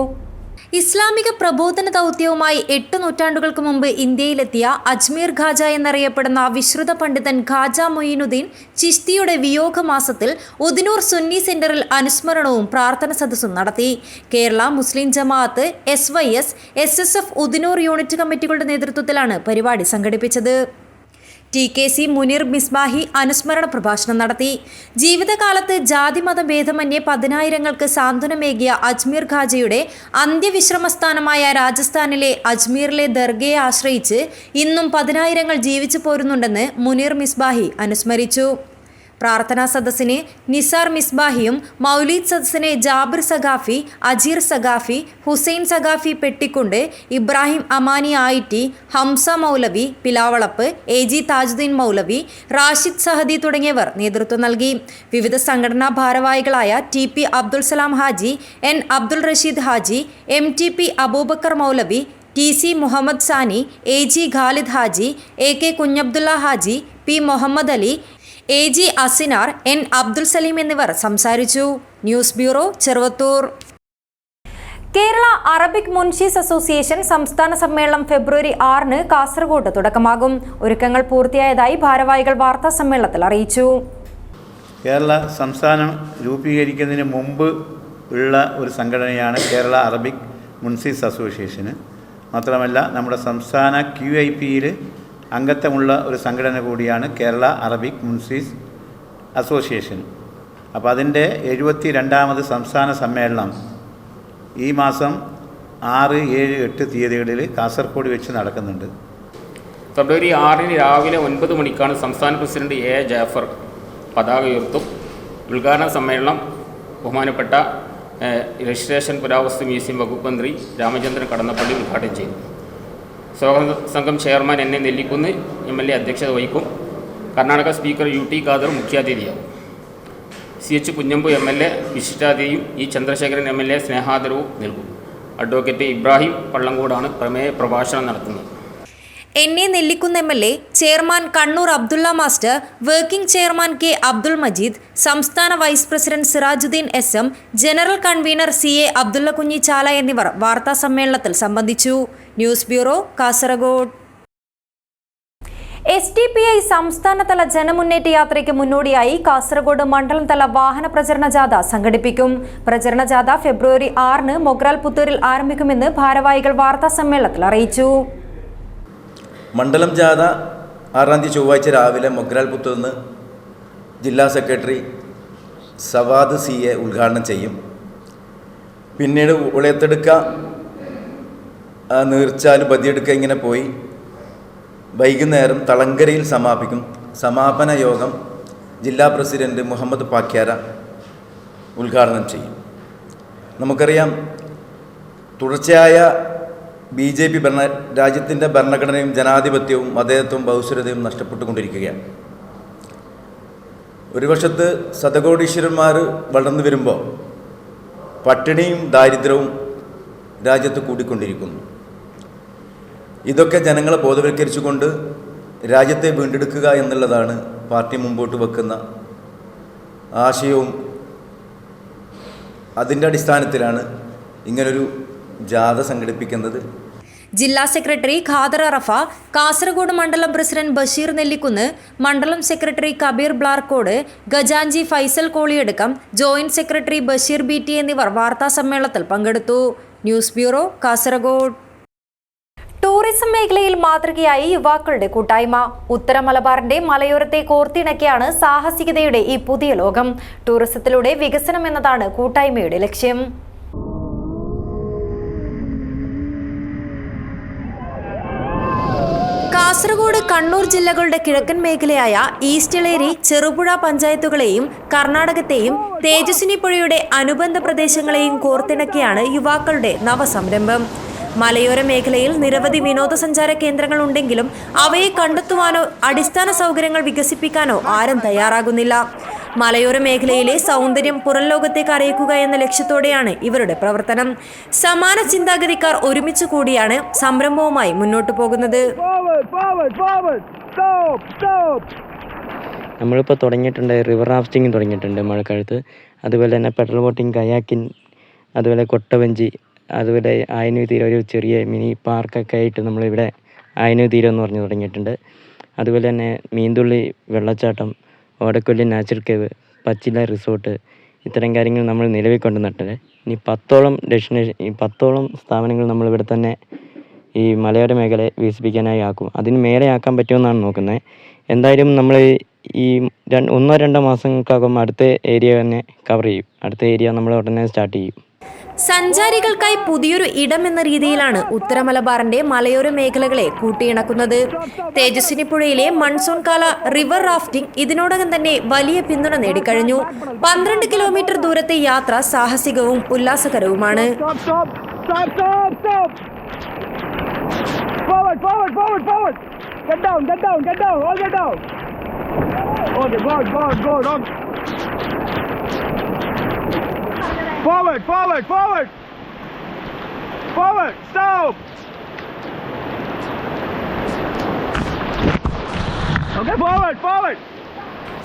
ഇസ്ലാമിക പ്രബോധന ദൗത്യവുമായി 8 നൂറ്റാണ്ടുകൾക്ക് മുമ്പ് ഇന്ത്യയിലെത്തിയ അജ്മീർ ഖാജ എന്നറിയപ്പെടുന്ന വിശ്രുത പണ്ഡിതൻ ഖാജ മുയിനുദ്ദീൻ ചിശ്തിയുടെ വിയോഗമാസത്തിൽ ഉദിനൂർ സുന്നി സെന്ററിൽ അനുസ്മരണവും പ്രാർത്ഥന സദസ്സും നടത്തി. കേരള മുസ്ലിം ജമാഅത്ത് SYS SSF ഉദിനൂർ യൂണിറ്റ് കമ്മിറ്റികളുടെ നേതൃത്വത്തിലാണ് പരിപാടി സംഘടിപ്പിച്ചത്. TKC മുനീർ മിസ്ബാഹി അനുസ്മരണ പ്രഭാഷണം നടത്തി. ജീവിതകാലത്ത് ജാതിമത ഭേദമന്യേ പതിനായിരങ്ങൾക്ക് സാന്ത്വനമേകിയ അജ്മീർ ഖാജയുടെ അന്ത്യവിശ്രമസ്ഥാനമായ രാജസ്ഥാനിലെ അജ്മീറിലെ ദർഗയെ ആശ്രയിച്ച് ഇന്നും പതിനായിരങ്ങൾ ജീവിച്ചു പോരുന്നുണ്ടെന്ന് മുനീർ മിസ്ബാഹി അനുസ്മരിച്ചു. പ്രാർത്ഥനാ സദസ്സിന് നിസാർ മിസ്ബാഹിയും, മൗലീദ് സദസ്സിന് ജാബിർ സഖാഫി, അജീർ സഖാഫി, ഹുസൈൻ സഖാഫി പെട്ടിക്കുണ്ട്, ഇബ്രാഹിം അമാനി ആയിറ്റി, ഹംസ മൗലവി പിലാവളപ്പ്, AG താജുദ്ദീൻ മൗലവി, റാഷിദ് സഹദി തുടങ്ങിയവർ നേതൃത്വം നൽകി. വിവിധ സംഘടനാ ഭാരവാഹികളായ TP Abdul Salam Haji, N Abdul Rasheed Haji, MTP Abubakar മൗലവി, TC മുഹമ്മദ് സാനി, AG Khalid Haji, AK Kunhabdulla Haji, P Muhammad Ali, AG Asinar, N Abdul Saleem എന്നിവർ സംസാരിച്ചു. News bureau, Cheruvathur. Kerala Arabic Munshis association സംസ്ഥാന സമ്മേളനം ഫെബ്രുവരി 6-ന് കാസർഗോഡ് തുടക്കമാകും. ഒരുക്കങ്ങൾ പൂർത്തിയായതായി ഭാരവാഹികൾ വാർത്താ സമ്മേളനത്തിൽ അറിയിച്ചു. കേരള സംസ്ഥാനം രൂപീകരിക്കുന്നതിന് മുമ്പ് ഉള്ള ഒരു സംഘടനയാണ് കേരള അറബിക് മുൻഷീസ് അസോസിയേഷന്. മാത്രമല്ല നമ്മുടെ സംസ്ഥാന QIPയിൽ അംഗത്വമുള്ള ഒരു സംഘടന കൂടിയാണ് കേരള അറബിക് മുൻഷീസ് അസോസിയേഷൻ. അപ്പോൾ അതിൻ്റെ 72ാമത് സംസ്ഥാന സമ്മേളനം ഈ മാസം 6, 7, 8 തീയതികളിൽ കാസർഗോഡ് വെച്ച് നടക്കുന്നുണ്ട്. ഫെബ്രുവരി 6-ന് രാവിലെ 9 മണിക്കാണ് സംസ്ഥാന പ്രസിഡന്റ് A ജാഫർ പതാക ഉയർത്തും. ഉദ്ഘാടന സമ്മേളനം ബഹുമാനപ്പെട്ട രജിസ്ട്രേഷൻ പുരാവസ്തു മ്യൂസിയം വകുപ്പ് മന്ത്രി രാമചന്ദ്രൻ കടന്നപ്പള്ളി ഉദ്ഘാടനം ചെയ്തു. സ്വാഗത സംഘം ചെയർമാൻ NA നെല്ലിക്കുന്ന് MLA അധ്യക്ഷത വഹിക്കും. കർണാടക സ്പീക്കർ UT ഖാദർ മുഖ്യാതിഥിയാവും. CH കുഞ്ഞമ്പു MLA വിശിഷ്ടാതിഥിയും E ചന്ദ്രശേഖരൻ MLA സ്നേഹാദരവും നൽകും. അഡ്വക്കേറ്റ് ഇബ്രാഹിം പള്ളങ്കോടാണ് പ്രമേയ പ്രഭാഷണം നടത്തുന്നത്. NA Nellikkunnu MLA, chairman Kannur Abdulla master, working chairman K Abdul Majeed, സംസ്ഥാന vice president Sirajuddin SM, general convener CA Abdulla Kunhi Chala എന്നിവർ വാർത്താ സമ്മേളനത്തിൽ സംബന്ധിച്ചു. News bureau, Kasaragod. SDPI സംസ്ഥാനതല ജനമുന്നേറ്റ യാത്രയ്ക്ക് മുന്നോടിയായി കാസർഗോഡ് മണ്ഡലം തല വാഹന പ്രചരണ ജാഥ സംഘടിപ്പിക്കും. പ്രചരണ ജാഥ ഫെബ്രുവരി 6-ന് മൊഗ്രാൽ പുത്തൂരിൽ ആരംഭിക്കുമെന്ന് ഭാരവാഹികൾ വാർത്താ സമ്മേളനത്തിൽ അറിയിച്ചു. മണ്ഡലം ജാഥ 6-ാം തീയതി ചൊവ്വാഴ്ച രാവിലെ മൊഗ്രാൽ പുത്തൂരിൽ ജില്ലാ സെക്രട്ടറി സവാദ് CA ഉദ്ഘാടനം ചെയ്യും. പിന്നീട് ഉളയത്തെടുക്ക, നീർച്ചാൽ, ബദിയെടുക്ക ഇങ്ങനെ പോയി വൈകുന്നേരം തളങ്കരയിൽ സമാപിക്കും. സമാപന യോഗം ജില്ലാ പ്രസിഡന്റ് മുഹമ്മദ് പാക്യാര ഉദ്ഘാടനം ചെയ്യും. നമുക്കറിയാം, തുടർച്ചയായ BJP രാജ്യത്തിൻ്റെ ഭരണഘടനയും ജനാധിപത്യവും മതേതത്വവും ബഹുസ്വരതയും നഷ്ടപ്പെട്ടുകൊണ്ടിരിക്കുകയാണ്. ഒരു വശത്ത് ശതകോടീശ്വരന്മാർ വളർന്നു വരുമ്പോൾ പട്ടിണിയും ദാരിദ്ര്യവും രാജ്യത്ത് കൂടിക്കൊണ്ടിരിക്കുന്നു. ഇതൊക്കെ ജനങ്ങളെ ബോധവൽക്കരിച്ചുകൊണ്ട് രാജ്യത്തെ വീണ്ടെടുക്കുക എന്നുള്ളതാണ് പാർട്ടി മുമ്പോട്ട് വെക്കുന്ന ആശയവും. അതിൻ്റെ അടിസ്ഥാനത്തിലാണ് ഇങ്ങനൊരു ജാഥ സംഘടിപ്പിക്കുന്നത്. ജില്ലാ സെക്രട്ടറി ഖാദർ അറഫ, കാസർഗോഡ് മണ്ഡലം പ്രസിഡന്റ് ബഷീർ നെല്ലിക്കുന്ന്, മണ്ഡലം സെക്രട്ടറി കബീർ ബ്ലാർക്കോട്, ഖജാൻജി Faisal Koliyadakkam joint secretary Basheer BT എന്നിവർ വാർത്താസമ്മേളനത്തിൽ പങ്കെടുത്തു. News bureau, Kasaragod. ടൂറിസം മേഖലയിൽ മാതൃകയായി യുവാക്കളുടെ കൂട്ടായ്മ. ഉത്തര മലബാറിന്റെ മലയോരത്തെ കോർത്തിണക്കിയാണ് സാഹസികതയുടെ ഈ പുതിയ ലോകം. ടൂറിസത്തിലൂടെ വികസനം എന്നതാണ് കൂട്ടായ്മയുടെ ലക്ഷ്യം. കാസർഗോഡ്, കണ്ണൂർ ജില്ലകളുടെ കിഴക്കൻ മേഖലയായ ഈസ്റ്റ് ഇളേരി, ചെറുപുഴ പഞ്ചായത്തുകളെയും കർണാടകത്തെയും തേജസ്വിനി പുഴയുടെ അനുബന്ധ പ്രദേശങ്ങളെയും കോർത്തിണക്കിയാണ് യുവാക്കളുടെ നവസംരംഭം. മലയോര മേഖലയിൽ നിരവധി വിനോദസഞ്ചാര കേന്ദ്രങ്ങൾ ഉണ്ടെങ്കിലും അവയെ കണ്ടെത്തുവാനോ അടിസ്ഥാന സൗകര്യങ്ങൾ വികസിപ്പിക്കാനോ ആരും തയ്യാറാകുന്നില്ല. മലയോര മേഖലയിലെ സൗന്ദര്യം പുറം ലോകത്തേക്ക് അറിയിക്കുക എന്ന ലക്ഷ്യത്തോടെയാണ് ഇവരുടെ പ്രവർത്തനം. സമാന ചിന്താഗതിക്കാർ ഒരുമിച്ച് കൂടിയാണ് സംരംഭവുമായി മുന്നോട്ട് പോകുന്നത്. നമ്മളിപ്പോൾ തുടങ്ങിയിട്ടുണ്ട്, റിവർ റാഫ്റ്റിംഗ് തുടങ്ങിയിട്ടുണ്ട് മഴക്കാലത്ത്. അതുപോലെ തന്നെ പെഡൽ ബോട്ടിംഗ്, കയാക്കിംഗ്, അതുപോലെ കൊട്ടവഞ്ചി, അതുപോലെ ആയനൂർ തീരം ഒരു ചെറിയ മിനി പാർക്കൊക്കെ ആയിട്ട് നമ്മളിവിടെ ആയനൂർ തീരം എന്ന് പറഞ്ഞ് തുടങ്ങിയിട്ടുണ്ട്. അതുപോലെ തന്നെ മീൻതുള്ളി വെള്ളച്ചാട്ടം, ഓടക്കൊല്ലി നാച്ചുറൽ കേവ്, പച്ചില റിസോർട്ട്, ഇത്തരം കാര്യങ്ങൾ നമ്മൾ നിലവിൽ കൊണ്ടുവന്നിട്ടുണ്ട്. ഇനി 10ഓളം സ്ഥാപനങ്ങൾ നമ്മളിവിടെ തന്നെ ഈ മലയോര മേഖലയെ വികസിപ്പിക്കാനായി ആക്കും. അതിന് മേലെ ആക്കാൻ പറ്റുമെന്നാണ് നോക്കുന്നത്. എന്തായാലും നമ്മൾ ഈ 1-2 മാസങ്ങൾക്കകം അടുത്ത ഏരിയ തന്നെ കവർ ചെയ്യും. അടുത്ത ഏരിയ നമ്മൾ ഉടനെ സ്റ്റാർട്ട് ചെയ്യും. സഞ്ചാരികൾക്കായി പുതിയൊരു ഇടം എന്ന രീതിയിലാണ് ഉത്തര മലബാറിന്റെ മലയോര മേഖലകളെ കൂട്ടിയിണക്കുന്നത്. തേജസ്വിനി പുഴയിലെ മൺസൂൺ കാല റിവർ റാഫ്റ്റിംഗ് ഇതിനോടകം തന്നെ വലിയ പിന്തുണ നേടിക്കഴിഞ്ഞു. 12 കിലോമീറ്റർ ദൂരത്തെ യാത്ര സാഹസികവും ഉല്ലാസകരവുമാണ്. Forward, forward, forward! Forward, stop! Okay, forward, forward!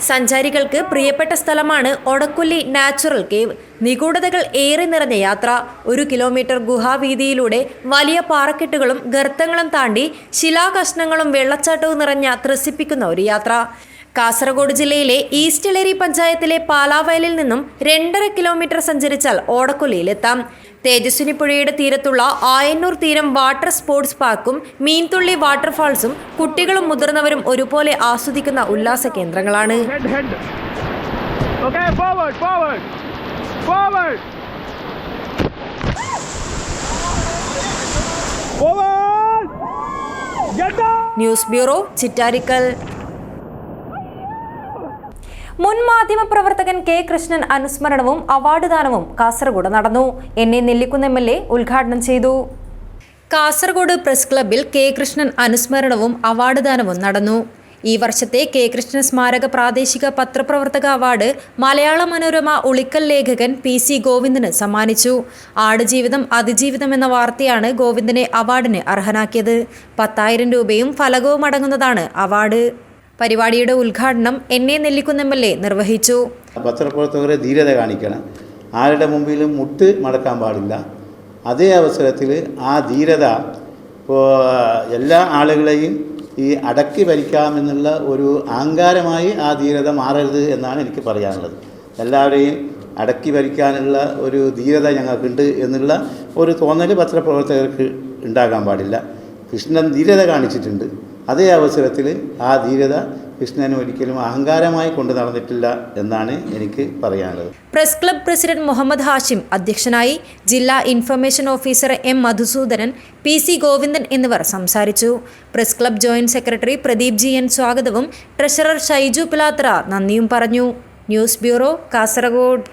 സഞ്ചാരികൾക്ക് പ്രിയപ്പെട്ട സ്ഥലമാണ് ഒടക്കൊല്ലി നാച്ചുറൽ കേവ്. നിഗൂഢതകൾ ഏറെ നിറഞ്ഞ യാത്ര. 1 കിലോമീറ്റർ ഗുഹാവീതിയിലൂടെ വലിയ പാറക്കെട്ടുകളും ഗർത്തങ്ങളും താണ്ടി ശിലാകഷ്ണങ്ങളും വെള്ളച്ചാട്ടവും നിറഞ്ഞ ത്രസിപ്പിക്കുന്ന ഒരു യാത്ര. കാസർഗോഡ് ജില്ലയിലെ ഈസ്റ്റ് ഇളേരി പഞ്ചായത്തിലെ പാലാവയലിൽ നിന്നും 2.5 കിലോമീറ്റർ സഞ്ചരിച്ചാൽ ഓടക്കൊല്ലിയിലെത്താം. തേജസ്വിനി പുഴയുടെ തീരത്തുള്ള ആയന്നൂർ തീരം വാട്ടർ സ്പോർട്സ് പാർക്കും മീൻതുള്ളി വാട്ടർഫാൾസും കുട്ടികളും മുതിർന്നവരും ഒരുപോലെ ആസ്വദിക്കുന്ന ഉല്ലാസ കേന്ദ്രങ്ങളാണ്. News bureau, Chittarikkal. മുൻ മാധ്യമപ്രവർത്തകൻ K. കൃഷ്ണൻ അനുസ്മരണവും അവാർഡ് ദാനവും കാസർഗോഡ് നടന്നു. NA നെല്ലിക്കുന്ന് MLA ഉദ്ഘാടനം ചെയ്തു. കാസർഗോഡ് പ്രസ് ക്ലബ്ബിൽ K. കൃഷ്ണൻ അനുസ്മരണവും അവാർഡ് ദാനവും നടന്നു. ഈ വർഷത്തെ K. കൃഷ്ണൻ സ്മാരക പ്രാദേശിക പത്രപ്രവർത്തക അവാർഡ് മലയാള മനോരമ ഉളിക്കൽ ലേഖകൻ PC ഗോവിന്ദന് സമ്മാനിച്ചു. ആടുജീവിതം അതിജീവിതം എന്ന വാർത്തയാണ് ഗോവിന്ദനെ അവാർഡിന് അർഹനാക്കിയത്. 10,000 രൂപയും ഫലകവും അടങ്ങുന്നതാണ് അവാർഡ്. പരിപാടിയുടെ ഉദ്ഘാടനം NA നെല്ലിക്കുന്ന് MLA നിർവഹിച്ചു. പത്രപ്രവർത്തകരെ ധീരത കാണിക്കണം, ആരുടെ മുമ്പിലും മുട്ട് മടക്കാൻ പാടില്ല. അതേ അവസരത്തിൽ ആ ധീരത എല്ലാ ആളുകളെയും ഈ അടക്കി ഭരിക്കാമെന്നുള്ള ഒരു അഹങ്കാരമായി ആ ധീരത മാറരുത് എന്നാണ് എനിക്ക് പറയാനുള്ളത്. എല്ലാവരെയും അടക്കി ഭരിക്കാനുള്ള ഒരു ധീരത ഞങ്ങൾക്കുണ്ട് എന്നുള്ള ഒരു തോന്നൽ പത്രപ്രവർത്തകർക്ക് ഉണ്ടാകാൻ പാടില്ല. കൃഷ്ണൻ ധീരത കാണിച്ചിട്ടുണ്ട്. അതേ അവസരത്തിൽ ആ ധീരത കൃഷ്ണന് ഒരിക്കലും അഹങ്കാരമായി കൊണ്ടു നടന്നിട്ടില്ല എന്നാണ് എനിക്ക് പറയാനുള്ളത്. Press club president Muhammad Hashim അധ്യക്ഷനായി. ജില്ലാ information officer M. Madhusudanan, PC Govindan എന്നിവർ സംസാരിച്ചു. Press club joint secretary Pradeep GN സ്വാഗതവും ട്രഷറർ ഷൈജു പിലാത്ര നന്ദിയും പറഞ്ഞു. News bureau, Kasaragod.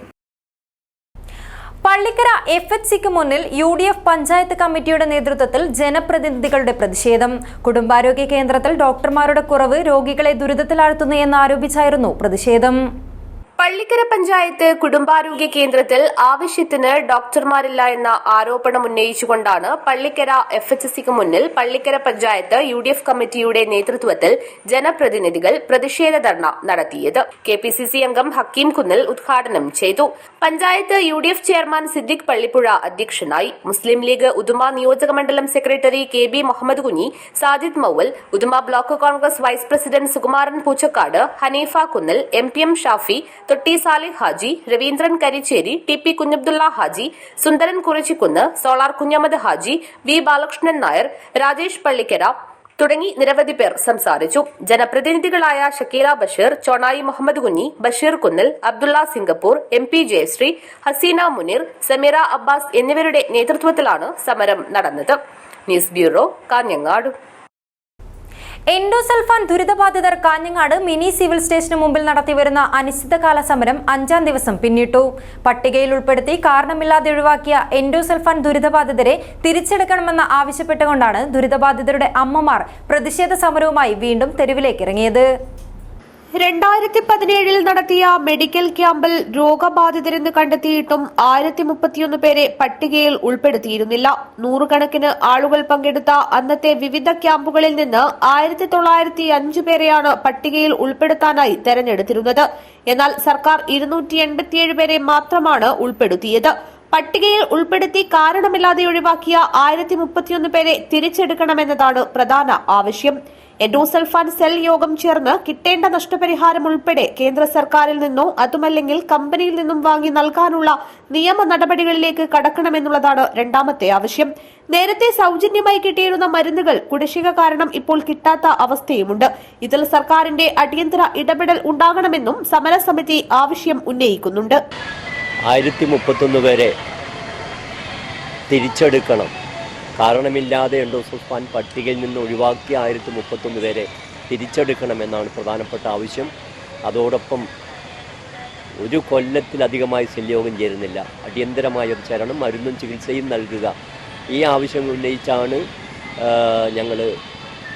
പള്ളിക്കര FHCക്ക് മുന്നിൽ UDF പഞ്ചായത്ത് കമ്മിറ്റിയുടെ നേതൃത്വത്തിൽ ജനപ്രതിനിധികളുടെ പ്രതിഷേധം. കുടുംബാരോഗ്യ കേന്ദ്രത്തിൽ ഡോക്ടർമാരുടെ കുറവ് രോഗികളെ ദുരിതത്തിലാഴ്ത്തുന്നു എന്നാരോപിച്ചായിരുന്നു പ്രതിഷേധം. പള്ളിക്കര പഞ്ചായത്ത് കുടുംബാരോഗ്യ കേന്ദ്രത്തിൽ ആവശ്യത്തിന് ഡോക്ടർമാരില്ല എന്ന ആരോപണം ഉന്നയിച്ചുകൊണ്ടാണ് പള്ളിക്കര FHCക്ക് മുന്നിൽ പള്ളിക്കര പഞ്ചായത്ത് UDF കമ്മിറ്റിയുടെ നേതൃത്വത്തിൽ ജനപ്രതിനിധികൾ പ്രതിഷേധ ധർണ നടത്തിയത്. KPCC അംഗം ഹക്കീം കുന്നിൽ ഉദ്ഘാടനം ചെയ്തു. പഞ്ചായത്ത് UDF ചെയർമാൻ സിദ്ദിഖ് പള്ളിപ്പുഴ അധ്യക്ഷനായി. മുസ്ലിം ലീഗ് ഉദുമ നിയോജക മണ്ഡലം secretary KB Muhammad Kunhi, Sajid Mauval, Uduma block Congress vice president Sukumaran Poochakkad, Haneefa Kunnil, MPM Shafi, Thotti Salih Haji, Raveendran Karicheri, TP Kunhabdulla Haji, Sundaran Kurichikkunnu, solar Kunhammad Haji, V Balakrishnan Nair, Rajesh Pallikkara തുടങ്ങി നിരവധി പേർ സംസാരിച്ചു. ജനപ്രതിനിധികളായ ഷക്കീല ബഷീർ, ചോണായി മുഹമ്മദ് കുഞ്ഞി, ബഷീർ കുന്നിൽ, അബ്ദുള്ള സിംഗപ്പൂർ, MP ജയശ്രീ, ഹസീന മുനീർ, സമീറ അബ്ബാസ് എന്നിവരുടെ നേതൃത്വത്തിലാണ് സമരം നടന്നത്. News bureau, Kanhangad. എൻഡോസൾഫാൻ ദുരിതബാധിതർ കാഞ്ഞങ്ങാട് മിനി സിവിൽ സ്റ്റേഷന് മുമ്പിൽ നടത്തിവരുന്ന അനിശ്ചിതകാല സമരം 5ാം ദിവസം പിന്നിട്ടു. പട്ടികയിൽ ഉൾപ്പെടുത്തി കാരണമില്ലാതെ ഒഴിവാക്കിയ എൻഡോസൾഫാൻ ദുരിതബാധിതരെ തിരിച്ചെടുക്കണമെന്ന് ആവശ്യപ്പെട്ടുകൊണ്ടാണ് ദുരിതബാധിതരുടെ അമ്മമാർ പ്രതിഷേധ സമരവുമായി വീണ്ടും തെരുവിലേക്കിറങ്ങിയത്. 2017 നടത്തിയ മെഡിക്കൽ ക്യാമ്പിൽ രോഗബാധിതരെന്ന് കണ്ടെത്തിയിട്ടും 1031 പേരെ പട്ടികയിൽ ഉൾപ്പെടുത്തിയിരുന്നില്ല. 100 കണക്കിന് ആളുകൾ പങ്കെടുത്ത അന്നത്തെ വിവിധ ക്യാമ്പുകളിൽ നിന്ന് 1905 പേരെയാണ് പട്ടികയിൽ ഉൾപ്പെടുത്താനായി തെരഞ്ഞെടുത്തിരുന്നത്. എന്നാൽ സർക്കാർ 287 പേരെ മാത്രമാണ് ഉൾപ്പെടുത്തിയത്. പട്ടികയിൽ ഉൾപ്പെടുത്തി കാരണമില്ലാതെ ഒഴിവാക്കിയ 1031 പേരെ തിരിച്ചെടുക്കണമെന്നതാണ് പ്രധാന ആവശ്യം. എൻഡോസൾഫാൻ സെൽ യോഗം ചേർന്ന് കിട്ടേണ്ട നഷ്ടപരിഹാരം ഉൾപ്പെടെ കേന്ദ്ര സർക്കാരിൽ നിന്നോ അതുമല്ലെങ്കിൽ കമ്പനിയിൽ നിന്നും വാങ്ങി നൽകാനുള്ള നിയമ നടപടികളിലേക്ക് കടക്കണമെന്നുള്ളതാണ് രണ്ടാമത്തെ ആവശ്യം. നേരത്തെ സൗജന്യമായി കിട്ടിയിരുന്ന മരുന്നുകൾ കുടിശ്ശിക കാരണം ഇപ്പോൾ കിട്ടാത്ത അവസ്ഥയുമുണ്ട്. ഇതിൽ സർക്കാരിന്റെ അടിയന്തര ഇടപെടൽ ഉണ്ടാകണമെന്നും സമരസമിതി ആവശ്യം ഉന്നയിക്കുന്നുണ്ട്. 1031 പേരെ തിരിച്ചെടുക്കണം. കാരണമില്ലാതെ എൻഡോസൾഫാൻ പട്ടികയിൽ നിന്ന് ഒഴിവാക്കിയ 1031 പേരെ തിരിച്ചെടുക്കണമെന്നാണ് പ്രധാനപ്പെട്ട ആവശ്യം. അതോടൊപ്പം 1 കൊല്ലത്തിലധികമായി സെൽയോഗം ചേരുന്നില്ല. അടിയന്തരമായ ചേരണം, മരുന്നും ചികിത്സയും നൽകുക. ഈ ആവശ്യങ്ങൾ ഉന്നയിച്ചാണ് ഞങ്ങൾ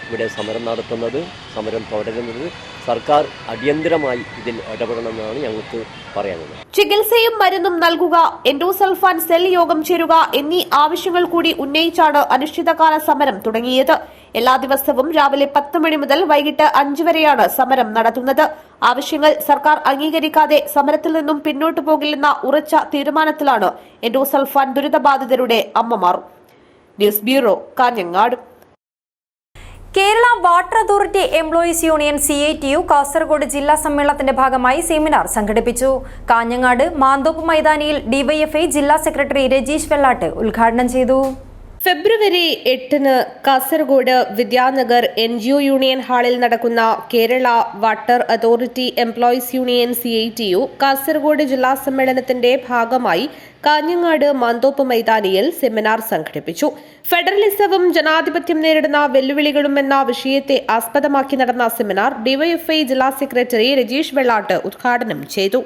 ഇവിടെ സമരം നടത്തുന്നത്, സമരം തുടരുന്നത്. സർക്കാർ അടിയന്തരമായി ഇതിൽ ഇടപെടണമെന്നാണ് ഞങ്ങൾക്ക് പറയാനുള്ളത്. ചികിത്സയും മരുന്നും നൽകുക, എൻഡോസൾഫാൻ സെൽ യോഗം ചേരുക എന്നീ ആവശ്യങ്ങൾ കൂടി ഉന്നയിച്ചാണ് അനിശ്ചിതകാല സമരം തുടങ്ങിയത്. എല്ലാ ദിവസവും രാവിലെ 10 മണി മുതൽ വൈകിട്ട് 5 വരെയാണ് സമരം നടത്തുന്നത്. ആവശ്യങ്ങൾ സർക്കാർ അംഗീകരിക്കാതെ സമരത്തിൽ നിന്നും പിന്നോട്ടു പോകില്ലെന്ന ഉറച്ച തീരുമാനത്തിലാണ് എൻഡോസൾഫാൻ ദുരിതബാധിതരുടെ അമ്മമാർ. News bureau, Kanhangad. Kerala water authority employees union CITU Kasaragod ജില്ലാ സമ്മേളനത്തിന്റെ ഭാഗമായി സെമിനാർ സംഘടിപ്പിച്ചു. കാഞ്ഞങ്ങാട് മാന്തോപ്പ് മൈതാനിയിൽ DYFI ജില്ലാ സെക്രട്ടറി രജീഷ് വെള്ളാട്ട് ഉദ്ഘാടനം ചെയ്തു. ഫെബ്രുവരി 8 കാസർഗോഡ് വിദ്യാനഗർ NGO യൂണിയൻ ഹാളിൽ നടക്കുന്ന Kerala water authority employees union CITU Kasaragod ജില്ലാ സമ്മേളനത്തിന്റെ ഭാഗമായി കാഞ്ഞങ്ങാട് മാന്തോപ്പ് മൈതാനിയിൽ സെമിനാർ സംഘടിപ്പിച്ചു. ഫെഡറലിസവും ജനാധിപത്യം നേരിടുന്ന വെല്ലുവിളികളും എന്ന വിഷയത്തെ ആസ്പദമാക്കി നടന്ന സെമിനാർ DYFI ജില്ലാ സെക്രട്ടറി രജീഷ് വെള്ളാട്ട് ഉദ്ഘാടനം ചെയ്തു.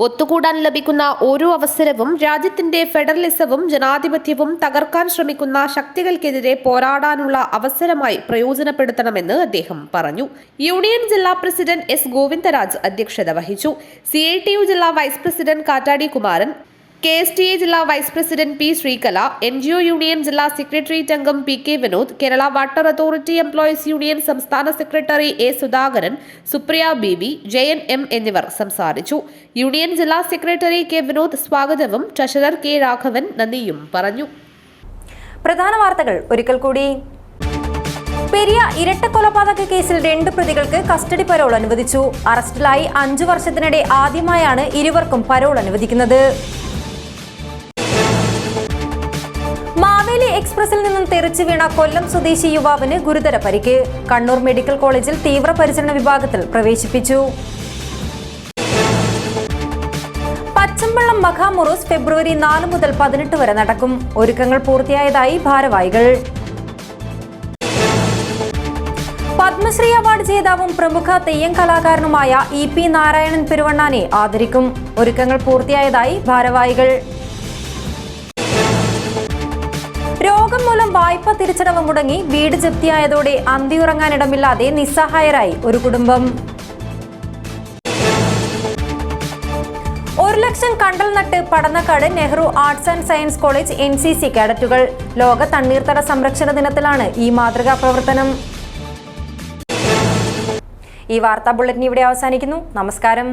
ഒത്തുകൂടാൻ ലഭിക്കുന്ന ഓരോ അവസരവും രാജ്യത്തിന്റെ ഫെഡറലിസവും ജനാധിപത്യവും തകർക്കാൻ ശ്രമിക്കുന്ന ശക്തികൾക്കെതിരെ പോരാടാനുള്ള അവസരമായി പ്രയോജനപ്പെടുത്തണമെന്ന് അദ്ദേഹം പറഞ്ഞു. യൂണിയൻ ജില്ലാ പ്രസിഡന്റ് S ഗോവിന്ദരാജ് അധ്യക്ഷത വഹിച്ചു. CITU ജില്ലാ vice president Kattadi Kumaran, KSTA ജില്ലാ vice president P Sreekala, NGO union ജില്ലാ സെക്രട്ടേറിയറ്റ് അംഗം PK Vinod, Kerala water authority employees union സംസ്ഥാന secretary A Sudhakaran, Supriya BB, Jayan M എന്നിവർ സംസാരിച്ചു. യൂണിയൻ ജില്ലാ സെക്രട്ടറി K വിനോദ് സ്വാഗതവും ട്രഷറർ K രാഘവൻ നന്ദിയും പറഞ്ഞു. പ്രധാന വാർത്തകൾ ഒരിക്കൽ കൂടി. പെരിയ ഇരട്ടക്കൊലപാതക കേസിൽ 2 പ്രതികൾക്ക് കസ്റ്റഡി പരോൾ അനുവദിച്ചു. അറസ്റ്റിലായി 5 വർഷത്തിനിടെ ആദ്യമായാണ് ഇരുവർക്കും പരോൾ അനുവദിക്കുന്നത്. മാവേലി എക്സ്പ്രസിൽ നിന്നും തെറിച്ചു വീണ കൊല്ലം സ്വദേശി യുവാവിന് ഗുരുതര പരിക്ക്. കണ്ണൂർ മെഡിക്കൽ കോളേജിൽ തീവ്രപരിചരണ വിഭാഗത്തിൽ പ്രവേശിപ്പിച്ചു. പച്ചമ്പള്ളം മഖാമുറൂസ് ഫെബ്രുവരി 4 മുതൽ 18 വരെ നടക്കും. ഒരുക്കങ്ങൾ പൂർത്തിയായതായി ഭാരവാഹികൾ. പത്മശ്രീ അവാർഡ് ജേതാവും പ്രമുഖ തെയ്യം കലാകാരനുമായ EP നാരായണൻ പെരുവണ്ണാനെ ആദരിക്കും. ഒരുക്കങ്ങൾ പൂർത്തിയായതായി ഭാരവാഹികൾ. രോഗം മൂലം വായ്പ തിരിച്ചടവ് മുടങ്ങി വീട് ജപ്തിയായതോടെ അന്തിയുറങ്ങാനിടമില്ലാതെ നിസ്സഹായരായി ഒരു കുടുംബം. 1 ലക്ഷം കണ്ടൽ നട്ട് Padannakkad Nehru arts and science college NCC കേഡറ്റുകൾ. ലോക തണ്ണീർത്തട സംരക്ഷണ ദിനത്തിലാണ് ഈ മാതൃകാ പ്രവർത്തനം. ഈ വാർത്താ ബുള്ളറ്റിൻ ഇവിടെ അവസാനിക്കുന്നു. നമസ്കാരം.